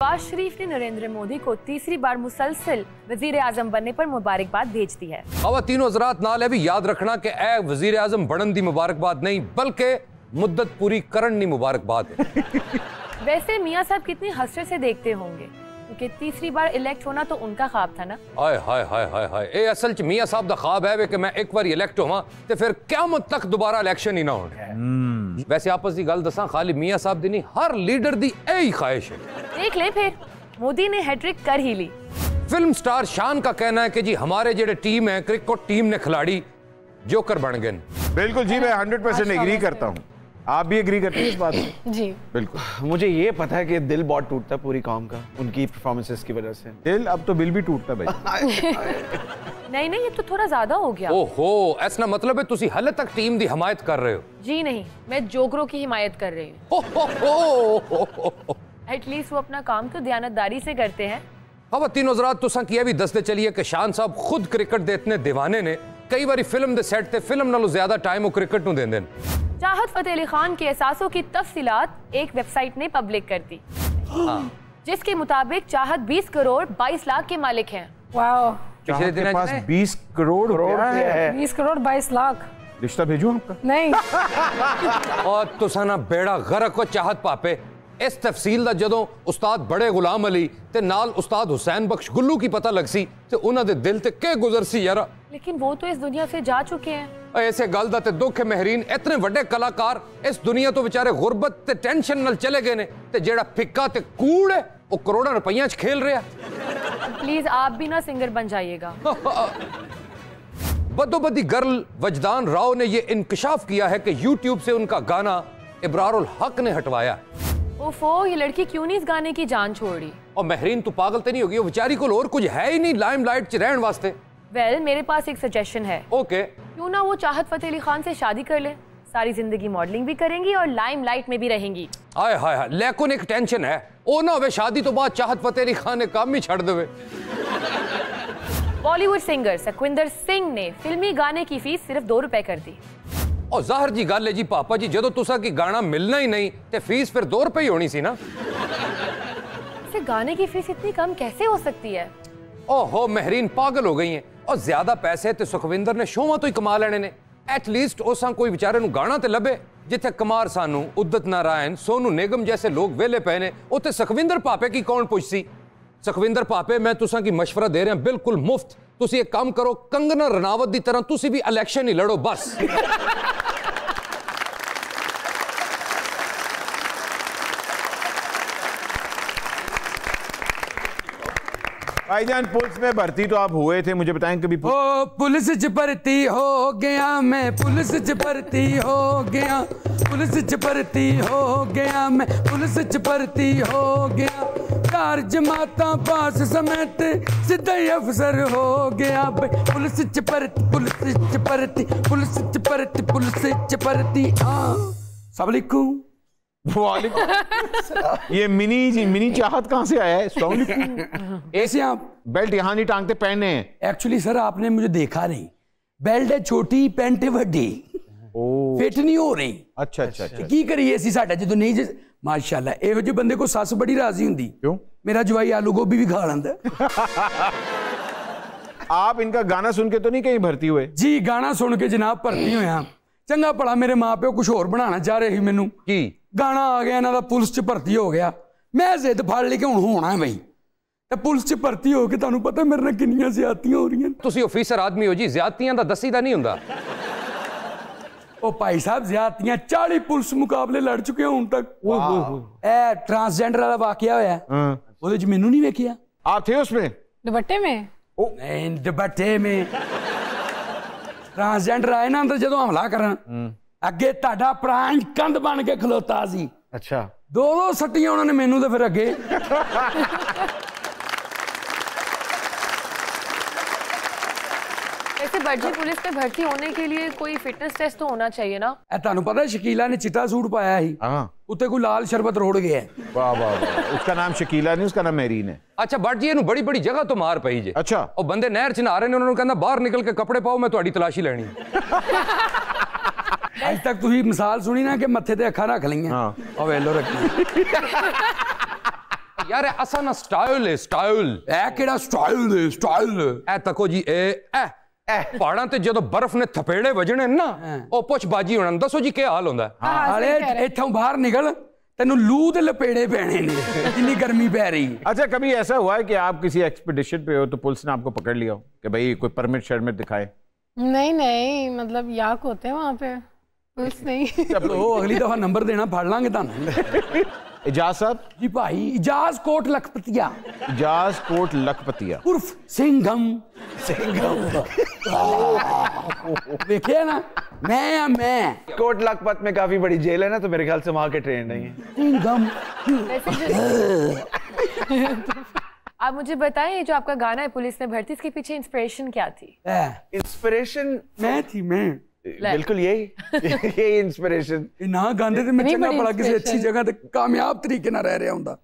नवाज शरीफ ने नरेंद्र मोदी को तीसरी बार मुसलसल वजीर आजम बनने पर मुबारकबाद भेज दी है। खवातीनो हज़रात नाल भी याद रखना कि ए वजीर आजम बनन दी मुबारकबाद नहीं बल्कि मुद्दत पूरी करन दी मुबारकबाद है। वैसे मियाँ साहब कितनी हसरत से देखते होंगे क्योंकि तीसरी बार इलेक्ट होना तो उनका ख्वाब था ना। हाय हाय हाय हाय हाय ए असल च मियाँ साहब दा ख्वाब है कि मैं एक बार इलेक्ट होवां ते फिर क़यामत तक दोबारा इलेक्शन ही ना होने। वैसे आपस दी गल दसां खाली मियाँ साहब दी नहीं हर लीडर दी यही ख्वाहिश है। देख ले फिर मोदी ने हैट्रिक कर ही ली। फिल्म स्टार शान का कहना है कि जी हमारे जेडे टीम है क्रिकेट टीम ने खिलाड़ी जोकर बन गए। बिल्कुल जी, मैं 100% एग्री करता हूँ। आप भी एग्री करते हैं इस बात से? जी बिल्कुल। मुझे ये पता है कि दिल बहुत टूटता है पूरी कौम का उनकी परफॉर्मेंसेस की वजह से। दिल अब तो बिल भी टूटता है भाई। नहीं नहीं, ये तो थोड़ा ज्यादा हो गया। ओहो, ऐसा मतलब है तुसी हले तक टीम दी हिमायत कर रहे हो? जी नहीं, मैं जोकरों की हिमायत कर रही हूँ। एटलीस्ट वो अपना काम तो दयानतदारी से करते हैं। खवातीनो हज़रात तुसां की भी दसते चलिए कि शान साहब खुद क्रिकेट दे इतने दीवाने ने कई बारी फिल्म दे सेट ते फिल्म नालों ज्यादा टाइम वो क्रिकेट नूं देंदे ने। चाहत फतेह अली खान के एहसासों की तफसीलात एक वेबसाइट ने पब्लिक कर दी जिसके मुताबिक चाहत 20 करोड़ 22 लाख के मालिक हैं। वाओ, पिछले दिन के पास 20 करोड़ रुपया है। 20 करोड़ 22 लाख। रिश्ता भेजूं आपका? नहीं। और तुसां ना बेड़ा गर्क हो चाहत पापे। इस तफसील दा जदों उस्ताद बड़े गुलाम अली ते नाल उस्ताद हुसैन बख्श गुल्लू की पता लग सी ते उन्हां दे दिल ते के गुजर सी यारा। लेकिन वो तो इस दुनिया से जा चुके हैं। ऐसे गल दा ते दुख है महरीन, इतने बड़े कलाकार इस दुनिया तो बेचारे गुरबत ते टेंशन नाल चले गए ने ते जेड़ा फिक्का ते कूड़ है वो करोड़ों रुपया च खेल रहा। प्लीज आप भी ना सिंगर बन जाइएगा। बदोबदी गर्ल वजदान राव ने ये इंकशाफ किया है कि यूट्यूब से उनका गाना इब्रारुल हक ने हटवाया। ओफो, ये लड़की क्यों नहीं इस गाने की जान छोड़ रही? और महरीन तू पागल तो नहीं होगी? वो बेचारी को और कुछ है ही नहीं लाइमलाइट च रहने वास्ते। वेल, मेरे पास एक सजेशन है। ओके। क्यों ना वो चाहत फतेह अली खान से शादी कर ले, सारी जिंदगी मॉडलिंग भी करेंगी और लाइमलाइट में भी रहेंगी। हाय हाय हाय, लेकिन एक टेंशन है, ओ ना होवे शादी तो बाद चाहत फतेह अली खान ने काम ही छड़ देवे। बॉलीवुड सिंगर सुखविंदर सिंह ने फिल्मी गाने की फीस सिर्फ 2 रुपए कर दी। और जाहिर जी गल है जी पापा जी, जदों तुसा की गाना मिलना ही नहीं ते फीस फिर 2 रुपए ही होनी सी ना। इसे गाने की फीस इतनी कम कैसे हो सकती है? ओहो महरीन पागल हो गई हैं। और ज्यादा पैसे ते सुखविंदर ने शोवां तो ही कमा लेने ने। एटलीस्ट उसां कोई बेचारे नूं गाना ते लभे जिथे कुमार सानू, उदित नारायण, सोनू निगम जैसे लोग वेले पे ने, उत्थे सुखविंदर पापे की कौन पुछसी? सुखविंदर पापे, मैं तुसां की मशवरा दे रहा बिल्कुल मुफ्त। तुसी एक काम करो, कंगना रनावत दी तरह तुसी भी इलेक्शन ही लड़ो बस। भाईजान पुलिस में भर्ती तो आप हुए थे, मुझे बताएं कभी? ओ पुलिस च भर्ती हो गया मैं, पुलिस च भर्ती हो गया, पुलिस च भर्ती हो गया मैं, पुलिस च भर्ती हो गया, 4 जमाता पास समेत सीधा ही अफसर हो गया। पुलिस च भर्ती, पुलिस च भर्ती, पुलिस च भर्ती, पुलिस च भर्ती। अस्सलाम वालेकुम। ये मिनी चाहत कहाँ से आया है? ऐसे आप बेल्ट यहाँ नहीं टांगते, पहने हैं। एक्चुअली सर आपने मुझे देखा नहीं, बेल्ट है छोटी, पैंट है बड़ी, फिट नहीं हो रही। अच्छा अच्छा अच्छा। की करिए ऐसी साडा जो नहीं माशाल्लाह एहो जे बंदे को सस बड़ी राजी हुंदी। क्यों? मेरा जवाई आलू गोभी भी खा लैंदा। आप इनका गाना सुन के तो नहीं कहीं भर्ती हुए? जी गाना सुन के जनाब भर्ती होया। चंगा भला मेरे माँ प्यो कुछ होर बनाना चाह रहे ही, मैनू की गाना आ गया इन्हां दा, पुलिस च भर्ती हो गया। मैं जिद फड़ ली कि हुण होना है बई, ते पुलिस च भर्ती हो के तुहानू पता मेरे नाल किन्नियां ज़्यादतियां हो रही। तुसी ऑफिसर आदमी हो जी, ज़्यादतियां दा दसी दा नहीं हुंदा। ओ भाई साहब ज़्यादतियां 40 पुलिस मुकाबले लड़ चुके हैं हुण तक। ए ट्रांसजेंडर वाला वाकया होया, ओदे च मैनू नहीं वेखिया। आप थे उसमें? दुपट्टे में? नहीं, दुपट्टे में ट्रांसजेंडर आए ना तो जदों हमला करन अगे ताड़ा प्राण कंध बन के खलोता सी। अच्छा। 2 सट्टियां उन्होंने मैनू तो फिर अगे। वैसे बर्जी पुलिस में भर्ती होने के लिए कोई फिटनेस टेस्ट तो होना चाहिए ना? तुहानू पता है शकीला ने चिट्टा सूट पाया ही, उत्ते कोई लाल शरबत रोड़ गया। वाह वाह, उसका नाम शकीला नहीं, उसका नाम मेरीन है। अच्छा बट जी, बड़ी बड़ी जगह तो मार पई जे। अच्छा। और बंदे नहर च नहा रहे ने, उन्होंने कहना बाहर निकल के कपड़े पाओ, मैं तुहाडी तलाशी लेनी। अज तक तुसी मिसाल सुनी ना कि मत्थे ते अखां रख लईआं, और वेलो रखी। यार असा ना स्टाइल है स्टाइल ए केड़ा स्टाइल ए तको जी ए पहाड़ां ते जदों बर्फ ने थपेड़े वजने ना ओ पुछ बाजी होना दसो जी क्या हाल होंदा अरे इत्थों बाहर निकल तेनू लू दे लपेड़े पैने ने इतनी गर्मी पै रही। अच्छा कभी ऐसा हुआ है कि आप किसी एक्सपीडिशन पे हो तो पुलिस ने आपको पकड़ लिया हो कि भाई कोई परमिट शर्मिट दिखाए? नहीं मतलब याक होते हैं वहाँ पे, पुलिस नहीं। तो अगली दफा नंबर देना फाड़ लांगे तुहानू। इजाज साहब जी भाई इजाज कोट लखपतिया इजाज कोट लखपतिया उर्फ सिंघम देखिए ना मैं कोट लखपत में काफी बड़ी जेल है ना, तो मेरे ख्याल से वहां के ट्रेन नहीं है। सिंघम। आप मुझे बताएं जो आपका गाना है पुलिस ने भर्ती, इसके पीछे इंस्पिरेशन क्या थी? इंस्पिरेशन मैं बिल्कुल यही इंस्पिरेशन। ना गांधे ते मैं चंगा पड़ा किसी अच्छी जगह ते कामयाब तरीके ना रह रहा हुंदा।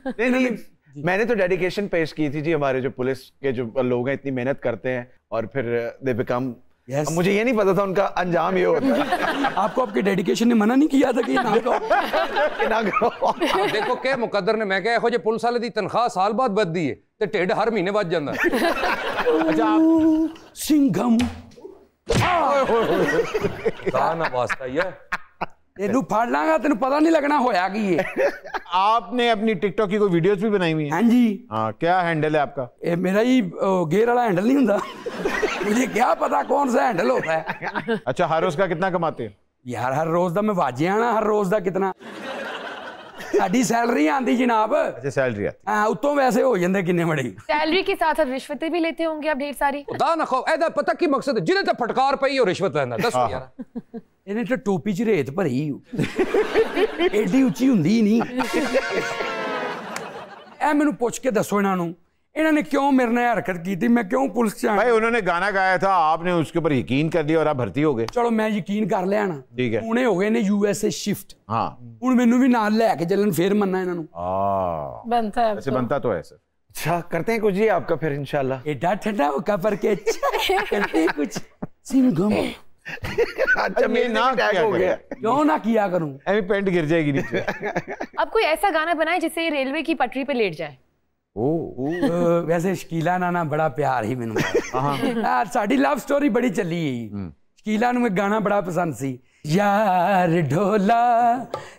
नहीं मैंने तो डेडिकेशन पेश की थी जी, हमारे जो पुलिस के जो लोग हैं इतनी मेहनत करते हैं और फिर दे बिकम Yes. मुझे ये नहीं पता था उनका अंजाम ये होता है। आपको आपके डेडिकेशन ने मना नहीं किया था कि ना करो। देखो के मुकद्दर ने मैं कहा ਇਹੋ ਜੇ ਪੁਲਿਸ ਵਾਲੇ ਦੀ ਤਨਖਾਹ ਸਾਲ ਬਾਅਦ ਵੱਧਦੀ ਹੈ ਤੇ ਢਿੱਡ ਹਰ ਮਹੀਨੇ ਵੱਧ ਜਾਂਦਾ। अच्छा आप सिंघम गाना वास्ता ये तेनू फाड़ लांगा, तेनू पता नहीं लगना होया की है। आपने अपनी टिकटॉक की कोई वीडियोस भी बनाई हुई है? हाँ जी। हाँ क्या हैंडल है आपका? ये मेरा ही गेयर वाला हैंडल नहीं होता। मुझे क्या पता कौन सा हैंडल होता है। अच्छा हर रोज का कितना कमाते हैं? यार हर रोज दा मैं वाजे आना, हर रोज दा कितना साडी सैलरी आंदी जनाब। अच्छा सैलरी आती हाँ उत्तों वैसे हो जाते किन्ने बड़ी। सैलरी के साथ साथ रिश्वतें भी लेते होंगे आप ढेर सारी? खुदा ना खो एदा पता की मकसद है जिन्हें ते फटकार पई और रिश्वत लेंदा दसो यार। ਇਹਨੇ ਤਾਂ ਟੋਪੀ 'ਚ ਰੇਤ ਭਰੀ ਐਡੀ ਉੱਚੀ ਹੁੰਦੀ ਨਹੀਂ। ਇਹ ਮੈਨੂੰ ਪੁੱਛ ਕੇ ਦੱਸੋ ਇਹਨਾਂ ਨੂੰ ਇਹਨਾਂ ਨੇ ਕਿਉਂ ਮੇਰੇ ਨਾਲ ਹਰਕਤ ਕੀਤੀ, मैं क्यों पुलिस ਚ भाई उन्होंने गाना गाया था, आपने उसके ऊपर यकीन कर दिया और आप भर्ती हो गए। ਚਲੋ ਮੈਂ ਯਕੀਨ ਕਰ ਲਿਆ ਨਾ। ठीक है। ਹੁਣੇ ਹੋ ਗਏ ਨੇ USA शिफ्ट। हाँ ਹੁਣ ਮੈਨੂੰ ਵੀ ਨਾਲ ਲੈ ਕੇ ਚੱਲਣ ਫੇਰ ਮੰਨਣਾ ਇਹਨਾਂ ਨੂੰ। बनता है अब ऐसे तो। बनता तो है सर। अच्छा करते हैं कुछ जी आपका फिर इंशाल्लाह। एडा ठंडा होका पर के करते कुछ सिंघम। अच्छा ये मेरे ना ना क्या हो गया। क्यों ना किया करूं? अभी पेंट गिर जाएगी नीचे। अब कोई ऐसा गाना बनाए जिससे ये रेलवे की पटरी पे लेट जाए। वैसे शकीला ना बड़ा प्यार ही मैनू। साडी लव स्टोरी बड़ी चली है। शकीला नूं एक गाना बड़ा पसंद सी, यार ढोला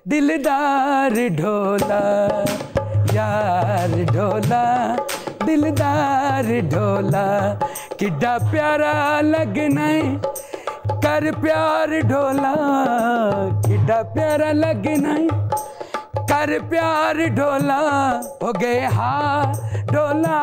दिलदार ढोला, यार ढोला दिलदार ढोला, किड्डा प्यारा लगना है कर प्यार ढोला, किड्डा प्यारा लगना है कर प्यार ढोला, हो गए हाँ ढोला।